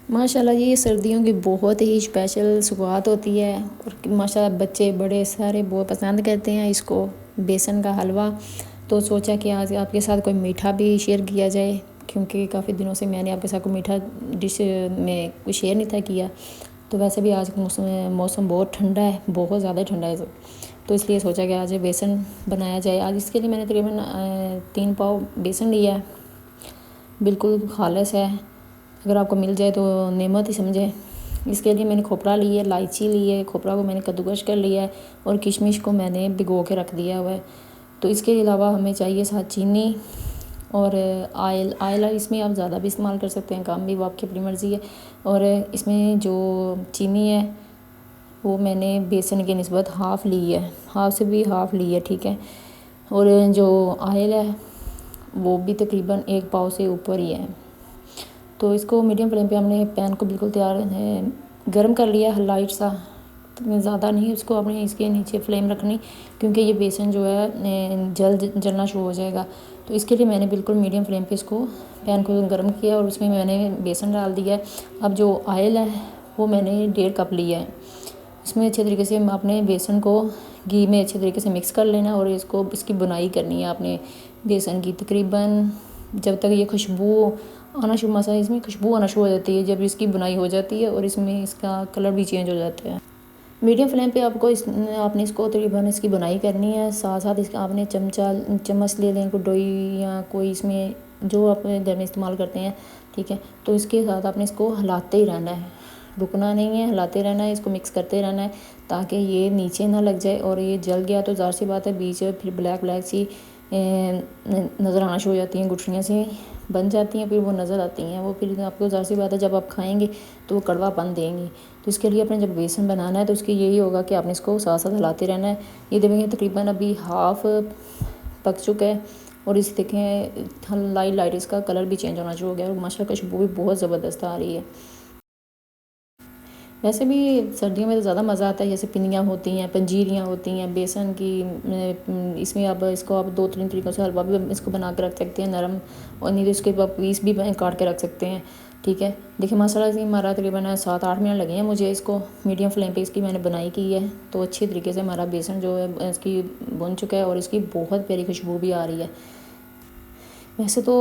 माशाल्लाह ये सर्दियों की बहुत ही स्पेशल शुरुआत होती है और माशाल्लाह बच्चे बड़े सारे बहुत पसंद करते हैं इसको, बेसन का हलवा। तो सोचा कि आज आपके साथ कोई मीठा भी शेयर किया जाए, क्योंकि काफ़ी दिनों से मैंने आपके साथ कोई मीठा डिश में कुछ शेयर नहीं था किया। तो वैसे भी आज मौसम बहुत ठंडा है, बहुत ज़्यादा ठंडा है, तो इसलिए सोचा कि आज बेसन बनाया जाए। आज इसके लिए मैंने तकरीबन 3 पाव बेसन लिया है, बिल्कुल खालिस है, अगर आपको मिल जाए तो नेमत ही समझें। इसके लिए मैंने खोपरा ली है, इलायची ली है, खोपरा को मैंने कद्दूकश कर लिया है और किशमिश को मैंने भिगो के रख दिया हुआ है। तो इसके अलावा हमें चाहिए साथ चीनी और आयल इसमें आप ज़्यादा भी इस्तेमाल कर सकते हैं, कम भी, वो आपकी अपनी मर्ज़ी है। और इसमें जो चीनी है वो मैंने बेसन की निस्बत हाफ़ ली है, हाफ़ से भी हाफ़ ली है, ठीक है। और जो आयल है वो भी तकरीबन 1 पाव से ऊपर ही है। तो इसको मीडियम फ्लेम पे हमने पैन को बिल्कुल तैयार गर्म कर लिया है, लाइट सा, तो ज़्यादा नहीं उसको अपने इसके नीचे फ्लेम रखनी, क्योंकि ये बेसन जो है जलना शुरू हो जाएगा। तो इसके लिए मैंने बिल्कुल मीडियम फ्लेम पे इसको पैन को गर्म किया और उसमें मैंने बेसन डाल दिया है। अब जो ऑयल है वो मैंने 1.5 कप लिया है। इसमें अच्छे तरीके से अपने बेसन को घी में अच्छे तरीके से मिक्स कर लेना और इसकी बुनाई करनी है आपने बेसन की, तकरीबन जब तक ये खुशबू आना शुरू, मसाला इसमें खुशबू आना शुरू हो जाती है, जब इसकी बुनाई हो जाती है और इसमें इसका कलर भी चेंज हो जाता है। मीडियम फ्लेम पे आपने इसको तकरीबन इसकी बुनाई करनी है। साथ साथ इसका आपने चम्मच ले लें, कोई डोई या कोई इसमें जो आप घर में इस्तेमाल करते हैं, ठीक है। तो इसके साथ आपने इसको हिलाते ही रहना है, रुकना नहीं है, हिलाते रहना है, इसको मिक्स करते रहना है ताकि ये नीचे ना लग जाए। और ये जल गया तो ज़ाहिर सी बात है बीच में फिर ब्लैक ब्लैक सी नज़र आना शुरू हो जाती हैं, गुठलियाँ सी बन जाती हैं, फिर वो नज़र आती हैं, वो फिर आपको ज़ाहिर सी बात है जब आप खाएंगे तो वो कड़वापन देंगी। तो इसके लिए अपने जब बेसन बनाना है तो उसके यही होगा कि आपने इसको साथ साथ हिलाते रहना है। ये देखेंगे तकरीबन अभी हाफ़ पक चुका है और इस देखें लाइट इसका कलर भी चेंज होना शुरू हो गया और माशाल्लाह खुशबू भी बहुत ज़बरदस्त आ रही है। वैसे भी सर्दियों में तो ज़्यादा मज़ा आता है, जैसे पिनियाँ होती हैं, पंजीरियाँ होती हैं बेसन की, इसमें आप इसको आप 2-3 तरीक़ों से हलवा भी इसको बना के रख सकते हैं नरम, और नहीं तो इसके आप पीस भी काट के रख सकते हैं, ठीक है। देखिए मसाला जी हमारा तकरीबन 7-8 मिनट लगे हैं मुझे इसको मीडियम फ्लेम पे इसकी मैंने बनाई की है। तो अच्छी तरीके से हमारा बेसन जो है इसकी बन चुका है और इसकी बहुत प्यारी खुशबू भी आ रही है। वैसे तो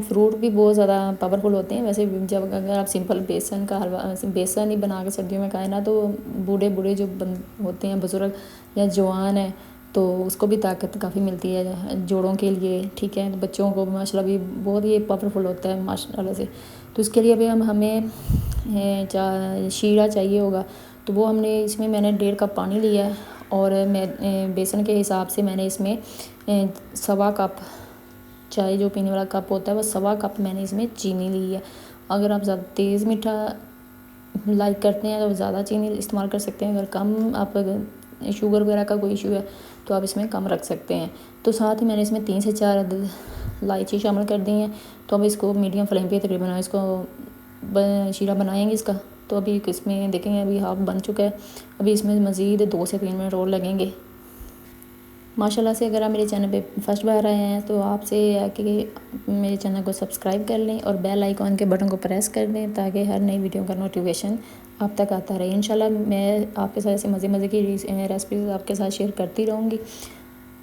फ्रूट भी बहुत ज़्यादा पावरफुल होते हैं, वैसे जब अगर आप सिंपल बेसन का हलवा बेसन ही बना के सर्दियों में खाएं ना, तो बूढ़े जो होते हैं बुज़ुर्ग या जवान है, तो उसको भी ताकत काफ़ी मिलती है जोड़ों के लिए, ठीक है। तो बच्चों को माशाल्लाह भी बहुत ही पावरफुल होता है माशाल्लाह से। तो इसके लिए अभी हमें शीरा चाहिए होगा, तो वो हमने इसमें मैंने 1.5 कप पानी लिया है और मैं बेसन के हिसाब से मैंने इसमें 1.25 कप, चाय जो पीने वाला कप होता है, वो 1.25 कप मैंने इसमें चीनी ली है। अगर आप ज़्यादा तेज़ मीठा लाइक करते हैं तो ज़्यादा चीनी इस्तेमाल कर सकते हैं, अगर कम आप शुगर वगैरह का कोई इशू है तो आप इसमें कम रख सकते हैं। तो साथ ही मैंने इसमें 3 से 4 अदद इलायची शामिल कर दी हैं। तो अब इसको मीडियम फ्लेम पे तकरीबन इसको शीरा बनाएंगे इसका। तो अभी इसमें देखेंगे अभी हाफ बन चुका है, अभी इसमें मज़ीद 2 से 3 मिनट और लगेंगे। माशाल्लाह से अगर आप मेरे चैनल पे फर्स्ट बार आए हैं तो आपसे है कि मेरे चैनल को सब्सक्राइब कर लें और बेल आइकॉन के बटन को प्रेस कर दें ताकि हर नई वीडियो का नोटिफिकेशन आप तक आता रहे। इंशाल्लाह मैं आपके साथ ऐसे मज़े की रेसिपीज़ आपके साथ शेयर करती रहूँगी,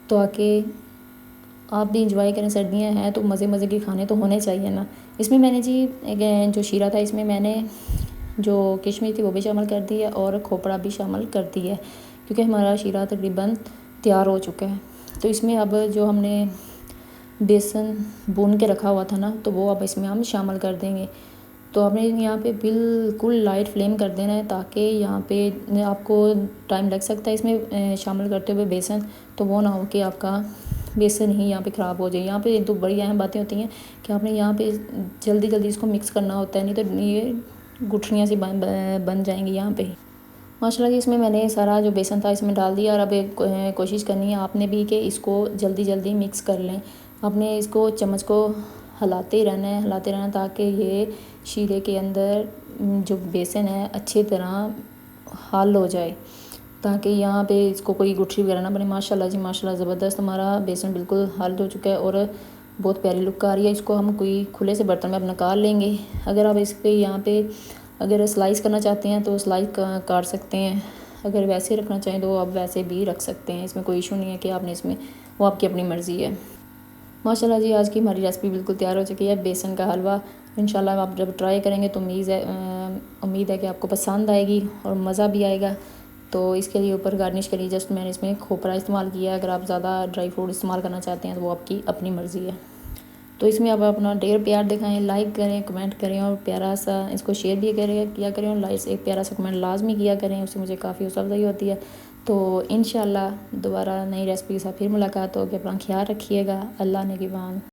तो आके आप भी इंजॉय करें। सर्दियाँ हैं तो मज़े के खाने तो होने चाहिए ना। इसमें मैंने जी जो शीरा था इसमें मैंने जो किशमिश थी वो भी शामिल कर दी है और खोपड़ा भी शामिल कर दी है, क्योंकि हमारा शीरा तकरीबन तैयार हो चुका है। तो इसमें अब जो हमने बेसन भून के रखा हुआ था ना, तो वो अब इसमें हम शामिल कर देंगे। तो आपने यहाँ पे बिल्कुल लाइट फ्लेम कर देना है ताकि यहाँ पे आपको टाइम लग सकता है इसमें शामिल करते हुए बेसन, तो वो ना हो कि आपका बेसन ही यहाँ पे ख़राब हो जाए। यहाँ पे दो बड़ी अहम बातें होती हैं कि आपने यहाँ पे जल्दी इसको मिक्स करना होता है, नहीं तो ये गुठलियाँ सी बन जाएंगी यहाँ पे। माशाल्लाह जी इसमें मैंने सारा जो बेसन था इसमें डाल दिया और अब कोशिश करनी है आपने भी कि इसको जल्दी मिक्स कर लें। आपने इसको चम्मच को हिलाते ही रहना है, हिलाते रहना ताकि ये शीरे के अंदर जो बेसन है अच्छी तरह हल हो जाए, ताकि यहाँ पे इसको कोई गुठली वगैरह ना बने। माशाल्लाह जी माशाल्लाह ज़बरदस्त हमारा बेसन बिल्कुल हल हो चुका है और बहुत प्यारी लुक आ रही है। इसको हम कोई खुले से बर्तन में अब निकाल लेंगे। अगर आप इस पर यहाँ पे अगर स्लाइस करना चाहते हैं तो स्लाइस काट सकते हैं, अगर वैसे रखना चाहें तो आप वैसे भी रख सकते हैं, इसमें कोई इशू नहीं है कि आपने इसमें, वो आपकी अपनी मर्ज़ी है। माशाल्लाह जी, आज की हमारी रेसिपी बिल्कुल तैयार हो चुकी है, बेसन का हलवा। इंशाल्लाह आप जब ट्राई करेंगे तो उम्मीद है कि आपको पसंद आएगी और मज़ा भी आएगा। तो इसके लिए ऊपर गार्निश के लिए जस्ट मैंने इसमें खोपरा इस्तेमाल किया है। अगर आप ज़्यादा ड्राई फ्रूट इस्तेमाल करना चाहते हैं तो वो आपकी अपनी मर्ज़ी है। तो इसमें आप अपना ढेर प्यार दिखाएं, लाइक करें, कमेंट करें और प्यारा सा इसको शेयर भी किया करें और लाइक एक प्यारा सा कमेंट लाजमी किया करें, उससे मुझे काफ़ी हौसला अफजाई होती है। तो इंशाल्लाह दोबारा नई रेसिपी के साथ फिर मुलाकात होगी। अपना ख्याल रखिएगा। अल्लाह ने की मान।